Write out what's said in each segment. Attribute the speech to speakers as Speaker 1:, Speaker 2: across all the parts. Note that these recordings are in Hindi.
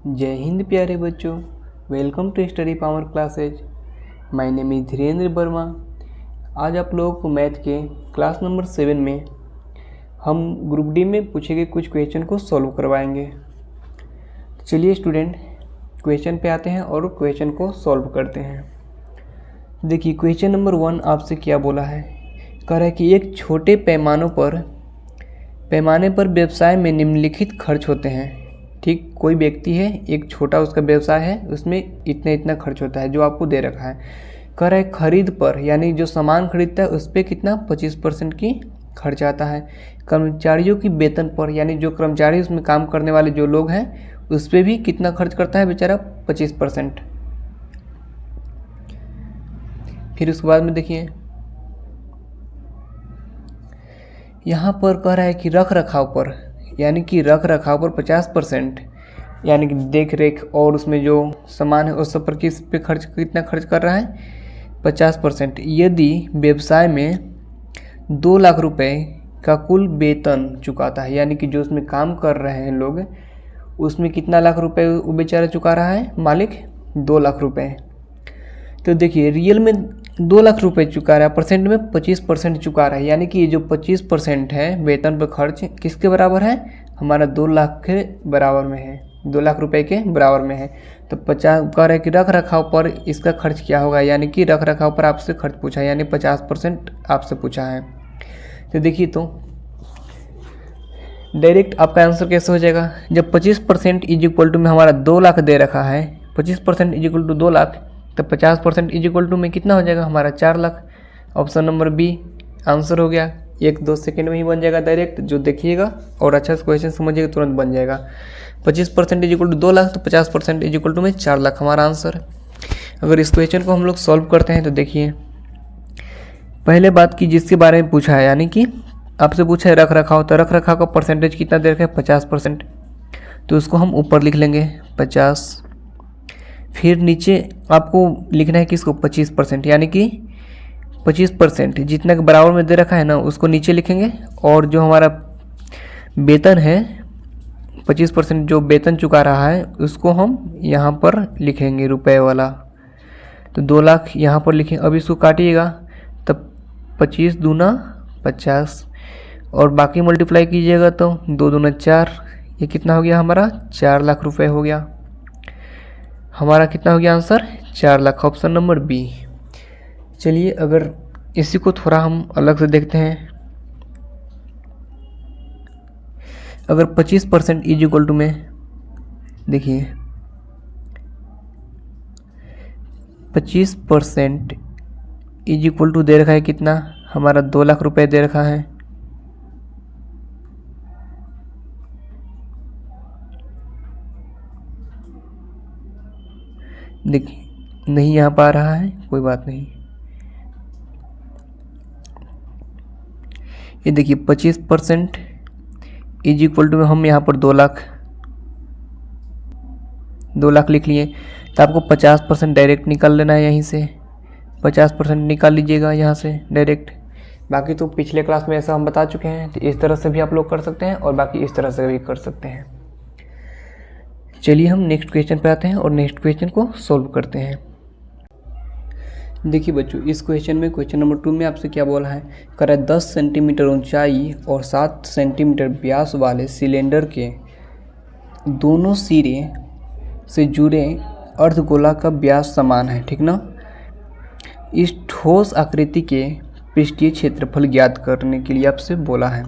Speaker 1: जय हिंद प्यारे बच्चों, welcome to study power classes. My name is Dhirendra Verma. आज आप लोगों को मैथ के क्लास नंबर 7 में हम ग्रुप डी में पूछे गए कुछ क्वेश्चन को सॉल्व करवाएंगे। चलिए स्टूडेंट, क्वेश्चन पे आते हैं और क्वेश्चन को सॉल्व करते हैं। देखिए क्वेश्चन नंबर 1 आपसे क्या बोला है। कह रहा है कि एक छोटे पैमाने पर व्यवसाय में निम्नलिखित खर्च होते हैं। ठीक, कोई व्यक्ति है, एक छोटा उसका व्यवसाय है, उसमें इतना इतना खर्च होता है जो आपको दे रखा है। कह रहा है खरीद पर, यानी जो सामान खरीदता है उस पर कितना 25% की खर्च आता है। कर्मचारियों की वेतन पर, यानी जो कर्मचारी उसमें काम करने वाले जो लोग हैं उस पर भी कितना खर्च करता है बेचारा 25%। फिर उसके बाद में देखिए यहाँ पर कह रहा है कि रख रखाव पर, यानी कि रख रखाव पर 50%, यानी कि देख रेख और उसमें जो सामान है उस सब पर किस पे खर्च, कितना खर्च कर रहा है 50%। यदि व्यवसाय में 2 लाख रुपए का कुल वेतन चुकाता है, यानी कि जो उसमें काम कर रहे हैं लोग, उसमें कितना लाख रुपए वो बेचारा चुका रहा है मालिक, 2 लाख रुपए। तो देखिए रियल में 2 लाख रुपए चुका रहा है, परसेंट में 25% चुका रहा है, यानी कि ये जो 25% है वेतन पर खर्च किसके बराबर है, हमारा 2 लाख के बराबर में है, 2 लाख रुपए के बराबर में है। तो 50 कह रहा है कि रख रखाव पर इसका खर्च क्या होगा, यानी कि रख रखाव पर आपसे खर्च पूछा है, यानी 50% आपसे पूछा है। तो देखिए तो डायरेक्ट आपका आंसर कैसे हो जाएगा, जब 25% इज इक्वल टू में हमारा 2 लाख दे रखा है, 25% इज इक्वल टू 2 लाख, तो 50% इज इक्वल टू में कितना हो जाएगा हमारा 4 lakh. Option number B answer हो गया। 1-2 सेकेंड में ही बन जाएगा डायरेक्ट, जो देखिएगा और अच्छा से क्वेश्चन समझिएगा तुरंत बन जाएगा। 25% इज इक्वल टू 2 लाख, तो 50% इज इक्वल टू में 4 लाख हमारा आंसर। अगर इस क्वेश्चन को हम लोग सॉल्व करते हैं तो देखिए पहले बात की जिसके बारे में पूछा है, यानी कि आपसे पूछा है रख रखाव, तो रख रखाव का परसेंटेज कितना दे रखा है 50%, तो उसको हम ऊपर लिख लेंगे 50। फिर नीचे आपको लिखना है किसको 25%, यानी कि 25% जितना के बराबर में दे रखा है ना उसको नीचे लिखेंगे, और जो हमारा वेतन है 25% जो वेतन चुका रहा है उसको हम यहाँ पर लिखेंगे रुपए वाला। तो 2 लाख यहाँ पर लिखें। अब इसको काटिएगा तब 25 दूना 50 और बाकी मल्टीप्लाई कीजिएगा तो 2 दूना 4, ये कितना हो गया हमारा 4 लाख रुपए हो गया। हमारा कितना हो गया answer 4 lakh, option number B. चलिए अगर इसी को थोड़ा हम अलग से देखते हैं, अगर 25% इज इक्वल टू में देखिए 25% इज इक्वल टू दे रखा है कितना हमारा 2 लाख रुपए दे रखा है। देखिए नहीं यहाँ पर आ रहा है, कोई बात नहीं। ये देखिए 25% इज इक्वल टू में हम यहाँ पर 2 लाख लिख लिए, तो आपको 50% डायरेक्ट निकाल लेना है, यहीं से 50% निकाल लीजिएगा यहाँ से डायरेक्ट। बाकी तो पिछले क्लास में ऐसा हम बता चुके हैं, तो इस तरह से भी आप लोग कर सकते हैं और बाकी इस तरह से भी कर सकते हैं। चलिए हम नेक्स्ट क्वेश्चन पे आते हैं और नेक्स्ट क्वेश्चन को सॉल्व करते हैं। देखिए बच्चों इस क्वेश्चन में, क्वेश्चन नंबर 2 में आपसे क्या बोला है। कह रहा है 10 सेंटीमीटर ऊंचाई और 7 सेंटीमीटर व्यास वाले सिलेंडर के दोनों सिरे से जुड़े अर्धगोला का व्यास समान है, ठीक ना। इस ठोस आकृति के पृष्ठीय क्षेत्रफल ज्ञात करने के लिए आपसे बोला है।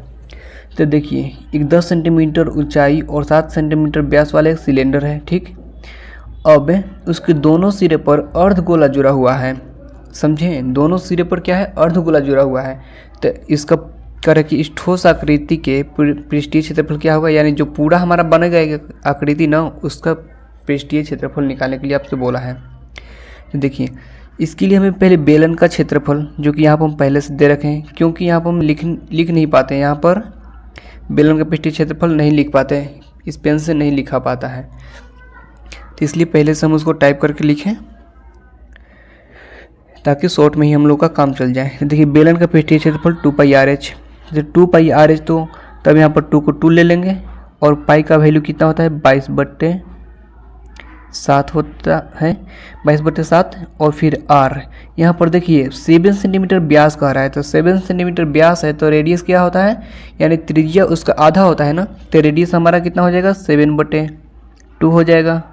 Speaker 1: तो देखिए एक 10 सेंटीमीटर ऊंचाई और 7 सेंटीमीटर व्यास वाला एक सिलेंडर है, ठीक। अब उसके दोनों सिरे पर अर्धगोला जुड़ा हुआ है, समझे, दोनों सिरे पर क्या है अर्धगोला जुड़ा हुआ है। तो इसका कह कि इस ठोस आकृति के पृष्ठीय क्षेत्रफल क्या होगा, यानी जो पूरा हमारा बनेगा आकृति ना, उसका पृष्ठीय क्षेत्रफल निकालने के लिए आपसे बोला है। तो देखिए इसके लिए हमें पहले बेलन का क्षेत्रफल, जो कि यहाँ पर हम पहले से दे रखे हैं, क्योंकि यहाँ पर हम लिख नहीं पाते हैं, यहाँ पर बेलन का पृष्ठीय क्षेत्रफल नहीं लिख पाते, इस पेन से नहीं लिखा पाता है, तो इसलिए पहले से हम उसको टाइप करके लिखें ताकि शॉर्ट में ही हम लोग का काम चल जाए। देखिए बेलन का पृष्ठीय क्षेत्रफल 2πr/h, जैसे 2πr/h तो तब यहाँ पर 2 को 2 ले लेंगे और पाई का वैल्यू कितना होता है 22/। 7 होता है, 22/7। और फिर आर, यहाँ पर देखिए 7 सेंटीमीटर व्यास कह रहा है, तो 7 सेंटीमीटर व्यास है तो रेडियस क्या होता है, यानी त्रिज्या उसका आधा होता है ना, तो रेडियस हमारा कितना हो जाएगा 7/2 हो जाएगा।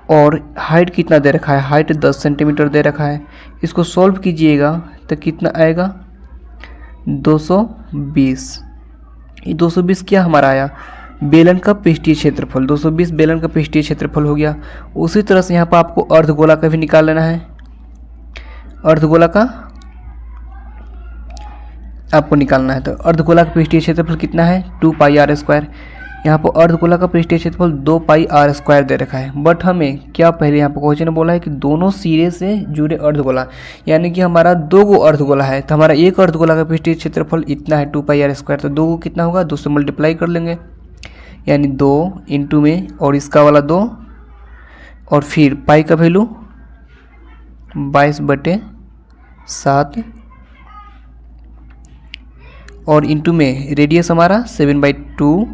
Speaker 1: और हाइट कितना दे रखा है, हाइट 10 सेंटीमीटर दे रखा है। इसको सॉल्व कीजिएगा तो कितना आएगा 220। ये 220 क्या हमारा आया, बेलन का पृष्ठीय क्षेत्रफल, 220 बेलन का पृष्ठीय क्षेत्रफल हो गया। उसी तरह से यहाँ पर आपको अर्धगोला का भी निकाल लेना है। अर्धगोला का आपको निकालना है, तो अर्धगोला का पृष्ठीय क्षेत्रफल कितना है 2πr²। यहाँ पर अर्धगोला का पृष्ठीय क्षेत्रफल 2πr² दे रखा है। बट हमें क्या पहले यहाँ पर क्वेश्चन ने बोला है कि दोनों सिरे से जुड़े अर्धगोला, यानी कि हमारा 2 गो अर्धगोला है, तो हमारा एक अर्धगोला का पृष्ठीय क्षेत्रफल इतना है 2πr²। तो 2 को कितना होगा, 2 से मल्टीप्लाई कर लेंगे, यानी 2 इंटू में और इसका वाला 2, और फिर पाई का वैल्यू 22/7 और इंटू में रेडियस हमारा 7/2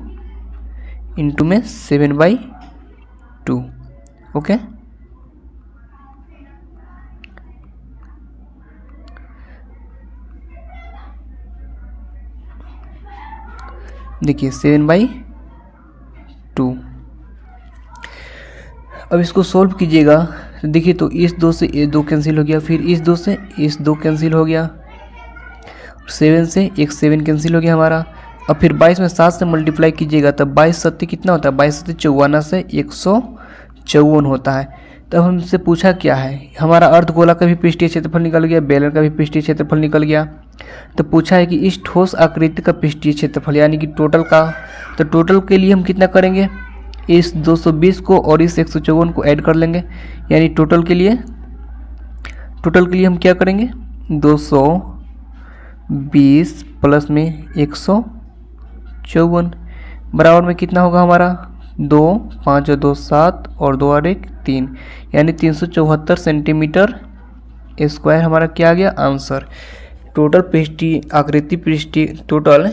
Speaker 1: इंटू में 7/2। ओके, देखिए 7/2। अब इसको सॉल्व कीजिएगा तो देखिए, तो इस 2 से ये 2 कैंसिल हो गया, फिर इस 2 से इस 2 कैंसिल हो गया, 7 से एक 7 कैंसिल हो गया हमारा। अब फिर 22 में 7 से मल्टीप्लाई कीजिएगा तब 22×7 कितना होता है, 22×7 54 से 154 होता है। तब हमसे पूछा क्या है, हमारा अर्धगोला का भी पृष्ठीय क्षेत्रफल निकल गया, बेलन का भी पृष्ठीय क्षेत्रफल निकल गया। तो पूछा है कि इस ठोस आकृति का पृष्ठीय क्षेत्रफल यानी कि टोटल का, तो टोटल के लिए हम कितना करेंगे, इस 220 को और इस 154 को ऐड कर लेंगे, यानी टोटल के लिए हम क्या करेंगे 220 प्लस में 154 बराबर में कितना होगा हमारा 2, 5 और 2 7 और 2 और 1 3, यानी 374 सेंटीमीटर स्क्वायर हमारा क्या आ गया आंसर। टोटल टोटल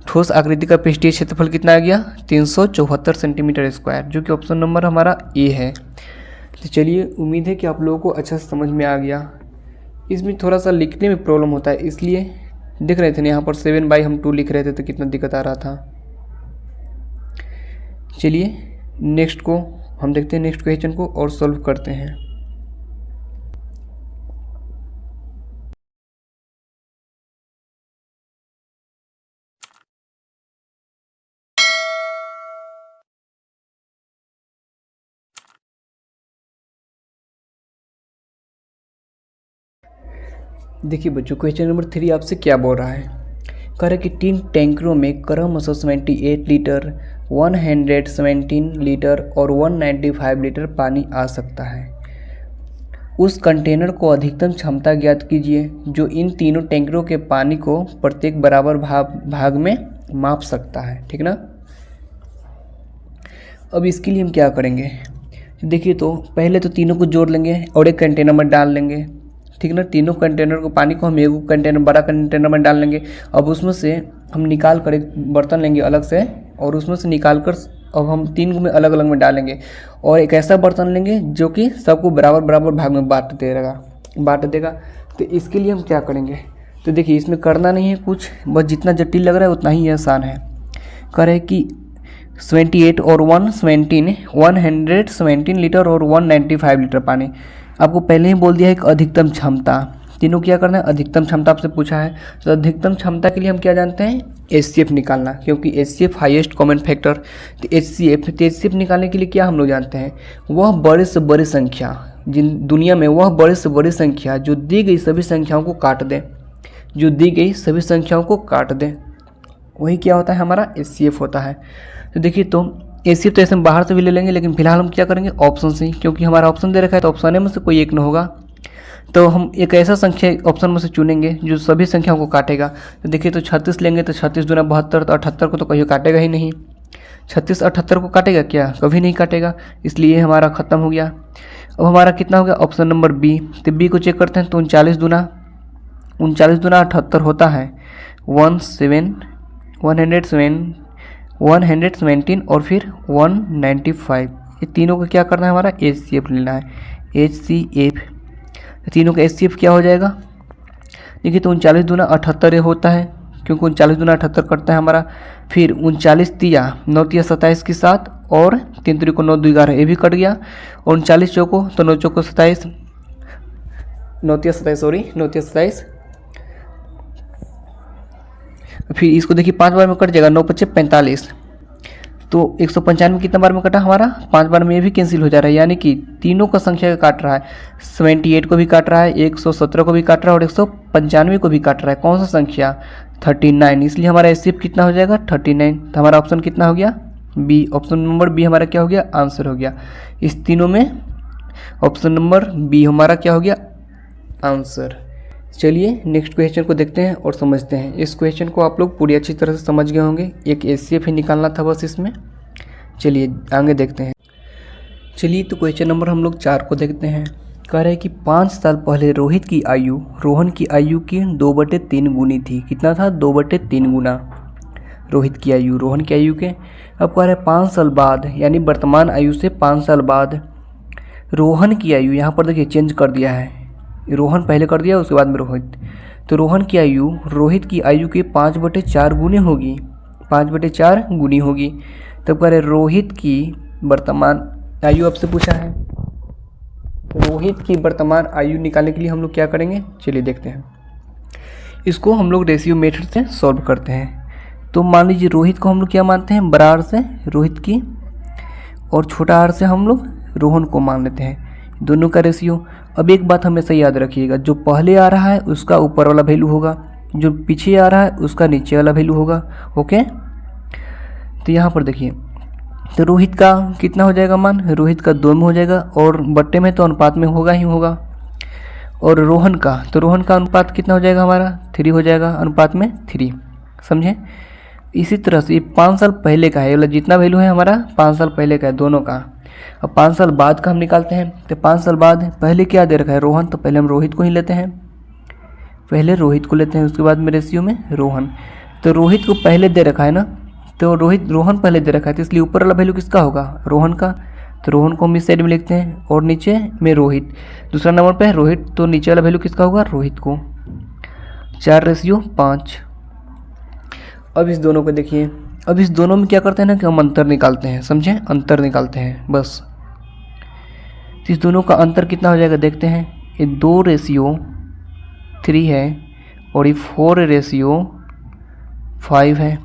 Speaker 1: ठोस आकृति का पृष्ठीय क्षेत्रफल कितना आ गया 374 सेंटीमीटर स्क्वायर, जो कि ऑप्शन नंबर हमारा ए है। तो चलिए, उम्मीद है कि आप लोगों को अच्छा समझ में आ गया। इसमें थोड़ा सा लिखने में प्रॉब्लम होता है, इसलिए देख रहे थे ना यहाँ पर 7/2 हम 2 लिख रहे थे तो कितना दिक्कत आ रहा था। चलिए नेक्स्ट को हम देखते हैं, नेक्स्ट क्वेश्चन को और सॉल्व करते हैं। देखिए बच्चों, क्वेश्चन नंबर 3 आपसे क्या बोल रहा है, कह रहा है कि 3 टैंकरों में क्रमशः 78 लीटर, 117 लीटर और 195 लीटर पानी आ सकता है। उस कंटेनर को अधिकतम क्षमता ज्ञात कीजिए जो इन तीनों टैंकरों के पानी को प्रत्येक बराबर भाग में माप सकता है। ठीक ना। अब इसके लिए हम क्या करेंगे, देखिए तो पहले तो तीनों को जोड़ लेंगे और एक कंटेनर में डाल लेंगे। ठीक ना, तीनों कंटेनर को पानी को हम एक कंटेनर बड़ा कंटेनर में डाल लेंगे। अब उसमें से हम निकाल कर एक बर्तन लेंगे अलग से और उसमें से निकाल कर अब हम 3 में अलग अलग में डालेंगे और एक ऐसा बर्तन लेंगे जो कि सबको बराबर बराबर भाग में बांट देगा। तो इसके लिए हम क्या करेंगे, तो देखिए इसमें करना नहीं है कुछ, बस जितना जटिल लग रहा है उतना ही आसान है। कह रहे कि 78 और 117 लीटर और 195 लीटर पानी, आपको पहले ही बोल दिया है कि अधिकतम क्षमता, तीनों क्या करना है अधिकतम क्षमता आपसे पूछा है। तो अधिकतम क्षमता के लिए हम क्या जानते हैं HCF निकालना, क्योंकि HCF हाईएस्ट कॉमन फैक्टर। तो HCF निकालने के लिए क्या हम लोग जानते हैं, वह बड़े से बड़ी संख्या जिन दुनिया में वह बड़े से बड़ी संख्या जो दी गई सभी संख्याओं को काट दें, वही क्या होता है हमारा HCF होता है। तो देखिए तो HCF तो ऐसे हम बाहर से भी ले लेंगे, लेकिन फिलहाल हम क्या करेंगे ऑप्शन से ही, क्योंकि हमारा ऑप्शन दे रखा है तो ऑप्शन में से कोई एक न होगा। तो हम एक ऐसा संख्या ऑप्शन में से चुनेंगे जो सभी संख्याओं को काटेगा। तो देखिए तो 36 लेंगे तो 36 दूना 72, तो 78 को तो कहीं काटेगा ही नहीं। 36 78 को काटेगा क्या, कभी नहीं काटेगा, इसलिए हमारा ख़त्म हो गया। अब हमारा कितना हो गया ऑप्शन नंबर बी। तो बी को चेक करते हैं, तो 39 दूना 78 होता है 117 और फिर 195, ये तीनों का क्या करना है, हमारा HCF लेना है, HCF। तीनों का HCF क्या हो जाएगा, देखिए तो 39 दूना 78 होता है, क्योंकि 39 दूना 78 करता है हमारा। फिर 39 तिया 9 तिया 27 के साथ, और 3 3 को 9 2 11, ये भी कट गया। और 39 चौको तो 9 चौको 27, 9 तिया 27, सॉरी 9 तिया 27। फिर इसको देखिए 5 बार में कट जाएगा, 9 5 45, तो 195 कितना बार में कटा हमारा, 5 बार में ये भी कैंसिल हो जा रहा है, यानी कि तीनों का संख्या काट रहा है। 78 को भी काट रहा है, 117 को भी काट रहा है, और 195 को भी काट रहा है। कौन सा संख्या, 39, इसलिए हमारा HCF कितना हो जाएगा, 39। तो हमारा ऑप्शन कितना हो गया, बी। ऑप्शन नंबर बी हमारा क्या हो गया, आंसर हो गया। इस तीनों में ऑप्शन नंबर बी हमारा क्या हो गया, आंसर। चलिए नेक्स्ट क्वेश्चन को देखते हैं और समझते हैं। इस क्वेश्चन को आप लोग पूरी अच्छी तरह से समझ गए होंगे, एक HCF ही निकालना था बस इसमें। चलिए आगे देखते हैं। चलिए तो क्वेश्चन नंबर हम लोग 4 को देखते हैं। कह रहे हैं कि 5 साल पहले रोहित की आयु रोहन की आयु की 2/3 गुनी थी। कितना था, 2/3 गुना रोहित की आयु रोहन की आयु के। अब कह रहे हैं 5 साल बाद, यानी वर्तमान आयु से 5 साल बाद रोहन की आयु, यहाँ पर देखिए चेंज कर दिया है, रोहन पहले कर दिया उसके बाद में रोहित। तो रोहन की आयु रोहित की आयु के 5/4 गुनी होगी, 5/4 गुनी होगी। तब कह रहे रोहित की वर्तमान आयु आपसे पूछा है, रोहित की वर्तमान आयु निकालने के लिए हम लोग क्या करेंगे, चलिए देखते हैं। इसको हम लोग रेशियो मेथड से सॉल्व करते हैं। तो मान लीजिए रोहित को हम लोग क्या मानते हैं, बड़ा आर से रोहित की, और छोटा आर से हम लोग रोहन को मान लेते हैं, दोनों का रेशियो। अब एक बात हमेशा याद रखिएगा, जो पहले आ रहा है उसका ऊपर वाला वैल्यू होगा, जो पीछे आ रहा है उसका नीचे वाला वैल्यू होगा। ओके, तो यहाँ पर देखिए, तो रोहित का कितना हो जाएगा मान, रोहित का 2 में हो जाएगा, और बट्टे में तो अनुपात में होगा ही होगा। और रोहन का, तो रोहन का अनुपात कितना हो जाएगा हमारा, 3 हो जाएगा, अनुपात में 3, समझे। इसी तरह से ये 5 साल पहले का है, मतलब जितना वैल्यू है हमारा 5 साल पहले का है दोनों का। अब 5 साल बाद का हम निकालते हैं। तो 5 साल बाद पहले क्या दे रखा है, रोहन, तो पहले हम रोहित को ही लेते हैं, पहले रोहित को लेते हैं, उसके बाद में रेशियो में रोहन। तो रोहित को पहले दे रखा है ना, तो रोहन पहले दे रखा है, तो इसलिए ऊपर वाला वैल्यू किसका होगा, रोहन का। तो रोहन को हम इस साइड में लिखते हैं, और नीचे में रोहित, दूसरा नंबर पे है रोहित, तो नीचे वाला वैल्यू किसका होगा, रोहित को। 4/5। अब इस दोनों को देखिए, अब इस दोनों में क्या करते हैं ना कि हम अंतर निकालते हैं, समझे, अंतर निकालते हैं बस। तो इस दोनों का अंतर कितना हो जाएगा देखते हैं। ये 2/3 है, और ये 4/5 है।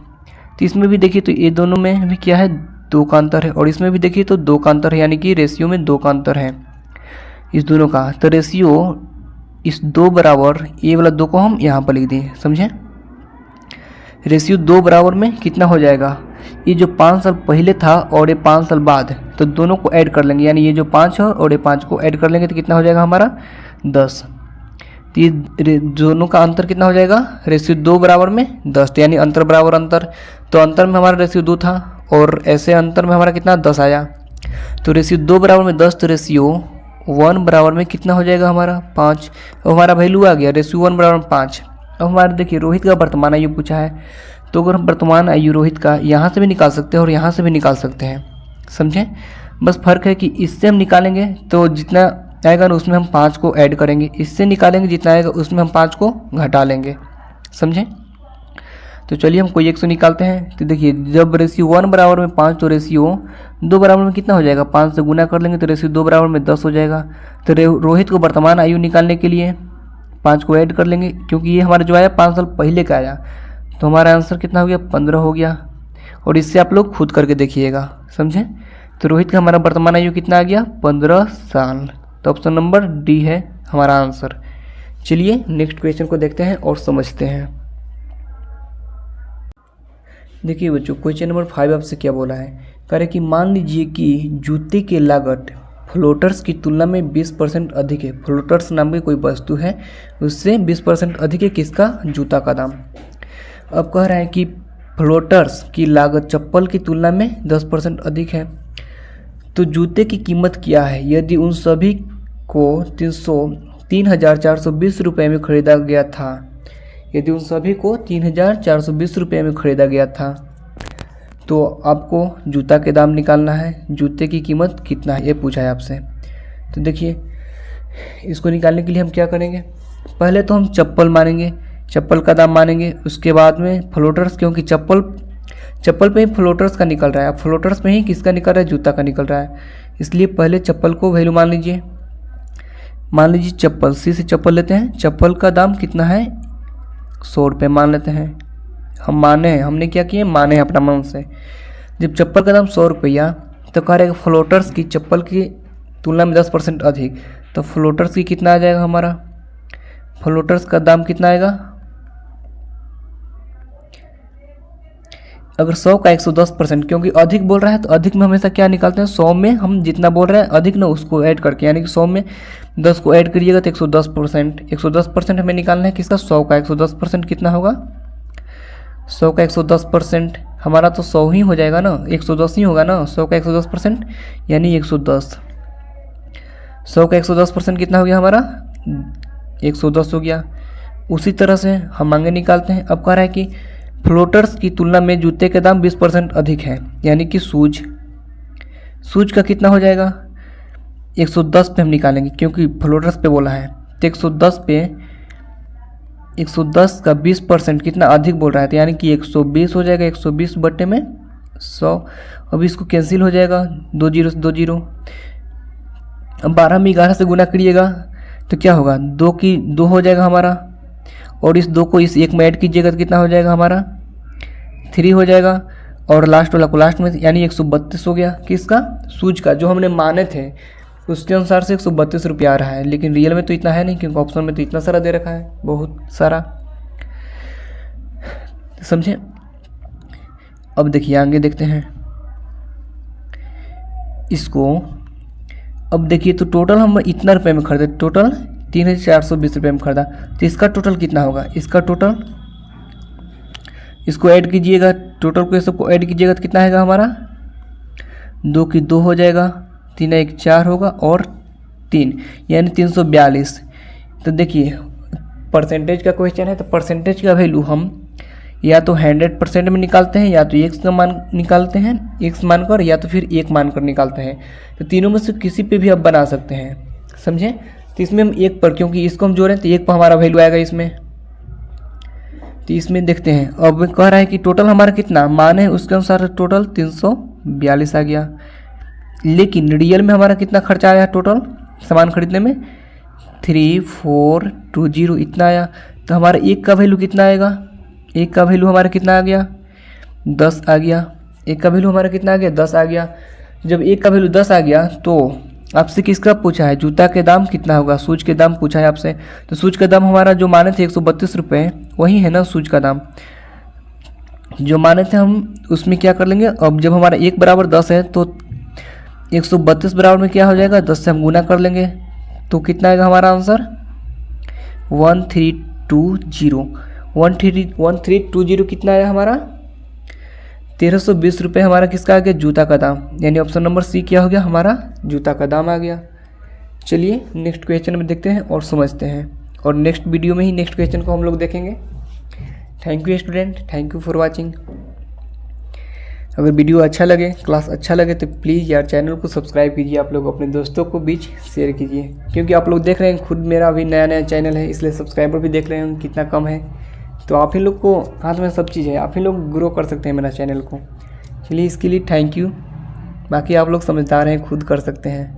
Speaker 1: तो इसमें भी देखिए, तो ये दोनों में भी क्या है, 2 का अंतर है, और इसमें भी देखिए तो 2 का अंतर है, यानी कि रेशियो में 2 का अंतर है इस दोनों का। तो रेशियो इस 2 बराबर, ये वाला 2 को हम यहाँ पर लिख दें, समझे। रेशियो 2 बराबर में कितना हो जाएगा, ये जो 5 साल पहले था और ये 5 साल बाद, तो दोनों को ऐड कर लेंगे, यानी ये जो 5 है और ये 5 को ऐड कर लेंगे तो कितना हो जाएगा हमारा 10। तो ये दोनों का अंतर कितना हो जाएगा, रेशियो 2 बराबर में 10, यानी अंतर बराबर अंतर। तो अंतर में हमारा रेशियो 2 था, और ऐसे अंतर में हमारा कितना 10 आया। तो रेशियो 2 बराबर में 10, तो रेशियो 1 बराबर में कितना हो जाएगा हमारा 5। अब हमारा वैल्यू आ गया, रेशियो 1 बराबर में 5। अब हमारा देखिए रोहित का वर्तमान आयु पूछा है, तो अगर हम वर्तमान आयु रोहित का यहाँ से भी निकाल सकते हैं और यहाँ से भी निकाल सकते हैं, समझे। बस फर्क है कि इससे हम निकालेंगे तो जितना आएगा ना उसमें हम 5 को ऐड करेंगे, इससे निकालेंगे जितना आएगा उसमें हम 5 को घटा लेंगे, समझे। तो चलिए हम कोई एक से निकालते हैं। तो देखिए जब रेशियो 1 बराबर में 5, तो रेशियो 2 बराबर में कितना हो जाएगा, 5 से गुना कर लेंगे तो रेशियो 2 बराबर में 10 हो जाएगा। तो रोहित को वर्तमान आयु निकालने के लिए 5 को ऐड कर लेंगे, क्योंकि ये हमारा जो आया 5 साल पहले का आया, तो हमारा आंसर कितना हो गया 15 हो गया। और इससे आप लोग खुद करके देखिएगा, समझे। तो रोहित का हमारा वर्तमान आयु कितना आ गया 15 साल। तो ऑप्शन नंबर डी है हमारा आंसर। चलिए नेक्स्ट क्वेश्चन को देखते हैं और समझते हैं। देखिए बच्चों, क्वेश्चन नंबर 5 आपसे क्या बोला है, कह रहे कि मान लीजिए कि जूते की लागत फ्लोटर्स की तुलना में 20% अधिक है। फ्लोटर्स नाम की कोई वस्तु है, उससे 20% अधिक है किसका, जूता का दाम। अब कह रहा है कि फ्लोटर्स की लागत चप्पल की तुलना में 10% अधिक है, तो जूते की कीमत क्या है यदि उन सभी को 3,420 रुपये में खरीदा गया था। यदि उन सभी को 3,420 रुपये में खरीदा गया था, तो आपको जूता के दाम निकालना है, जूते की कीमत कितना है ये पूछा है आपसे। तो देखिए इसको निकालने के लिए हम क्या करेंगे, पहले तो हम चप्पल मानेंगे, चप्पल का दाम मानेंगे, उसके बाद में फ्लोटर्स, क्योंकि चप्पल पे ही फ्लोटर्स का निकल रहा है, अब फ्लोटर्स में ही किसका निकल रहा है, जूता का निकल रहा है, इसलिए पहले चप्पल को वैल्यू मान लीजिए। मान लीजिए चप्पल, सी से चप्पल लेते हैं, चप्पल का दाम कितना है 100 रुपये मान लेते हैं। हम माने हैं, हमने क्या किया, माने हैं अपना मन से। जब चप्पल का दाम 100 रुपया, तो कह रहे फ्लोटर्स की चप्पल की तुलना में 10% अधिक, तो फ्लोटर्स की कितना आ जाएगा हमारा, फ्लोटर्स का दाम कितना आएगा, अगर 100 का 110%, क्योंकि अधिक बोल रहा है तो अधिक में हमेशा क्या निकालते हैं, 100 में हम जितना बोल रहे हैं अधिक ना उसको ऐड करके, यानी कि 100 में 10 को ऐड करिएगा तो 110%, 110% हमें निकालना है किसका, 100 का 110% कितना होगा, 100 का 110% हमारा तो 100 ही हो जाएगा ना, 110 ही होगा ना, 100 का 110% यानी 110, 100 का 110% कितना हो गया हमारा 110 हो गया। उसी तरह से हम आगे निकालते हैं। अब कह रहा है कि फ्लोटर्स की तुलना में जूते के दाम 20% अधिक है, यानी कि शूज का कितना हो जाएगा, 110 पे हम निकालेंगे क्योंकि फ्लोटर्स पे बोला है, तो 110 पे 110 का 20% कितना अधिक बोल रहा है, तो यानी कि 120 हो जाएगा, 120 बट्टे में 100। अब इसको कैंसिल हो जाएगा, 2 जीरो से 2 जीरो। अब 12 में 11 से गुना करिएगा तो क्या होगा, 2 की 2 हो जाएगा हमारा, और इस 2 को इस 1 में ऐड कीजिएगा तो कितना हो जाएगा हमारा 3 हो जाएगा, और लास्ट वाला को लास्ट में, यानी 132 हो गया किसका, शूज का, जो हमने माने थे उसके अनुसार से 132 रुपया आ रहा है, लेकिन रियल में तो इतना है नहीं, क्योंकि ऑप्शन में तो इतना सारा दे रखा है, बहुत सारा, समझे। अब देखिए आगे देखते हैं इसको। अब देखिए तो टोटल हम इतना रुपये में खरीदे, टोटल 3420 रुपये में खरीदा, तो इसका टोटल कितना होगा, इसका टोटल, इसको ऐड कीजिएगा, टोटल को सबको ऐड कीजिएगा तो कितना आएगा हमारा, 2 की 2 हो जाएगा, 3 1 4 होगा, और 3 यानी 342। तो देखिए परसेंटेज का क्वेश्चन है, तो परसेंटेज का वैल्यू हम या तो 100% में निकालते हैं, या तो x का मान निकालते हैं, x मानकर, या तो फिर 1 मानकर निकालते हैं, तो तीनों में से किसी पे भी आप बना सकते हैं, समझे। तो इसमें हम 1 पर, क्योंकि इसको हम जोड़ें तो 1 पर हमारा वैल्यू आएगा इसमें, तो इसमें देखते हैं। अब कह रहा है कि टोटल हमारा कितना मान है उसके अनुसार टोटल 342 आ गया, लेकिन रियल में हमारा कितना खर्चा आया टोटल सामान खरीदने में, 3420 इतना आया। तो हमारा 1 का वैल्यू कितना आएगा, 1 का वैल्यू हमारा कितना आ गया 10 आ गया, 1 का वैल्यू हमारा कितना आ गया 10 आ गया। जब 1 का वैल्यू 10 आ गया तो आपसे किसका पूछा है, जूता के दाम कितना होगा, शूज के दाम पूछा है आपसे। तो शूज का दाम हमारा जो माने थे 132 रुपये, वही है ना शूज का दाम जो माने थे हम, उसमें क्या कर लेंगे। अब जब हमारा 1 बराबर 10 है तो 132 बराबर में क्या हो जाएगा, 10 से हम गुना कर लेंगे, तो कितना आएगा हमारा आंसर 1320 कितना आया हमारा 1320 रुपये हमारा किसका आ गया, जूता का दाम, यानी ऑप्शन नंबर सी क्या हो गया हमारा जूता का दाम आ गया। चलिए नेक्स्ट क्वेश्चन में देखते हैं और समझते हैं, और नेक्स्ट वीडियो में ही नेक्स्ट क्वेश्चन को हम लोग देखेंगे। Thank you student, thank you for watching. अगर वीडियो अच्छा लगे, क्लास अच्छा लगे तो प्लीज़ यार चैनल को सब्सक्राइब कीजिए, आप लोग अपने दोस्तों को बीच शेयर कीजिए, क्योंकि आप लोग देख रहे हैं खुद मेरा अभी नया चैनल है, इसलिए सब्सक्राइबर भी देख रहे हैं कितना कम है। तो आप ही लोग को हाथ में सब चीज़ है, आप ही लोग ग्रो कर सकते हैं मेरा चैनल को। चलिए इसके लिए थैंक यू, बाकी आप लोग समझदार हैं, खुद कर सकते हैं।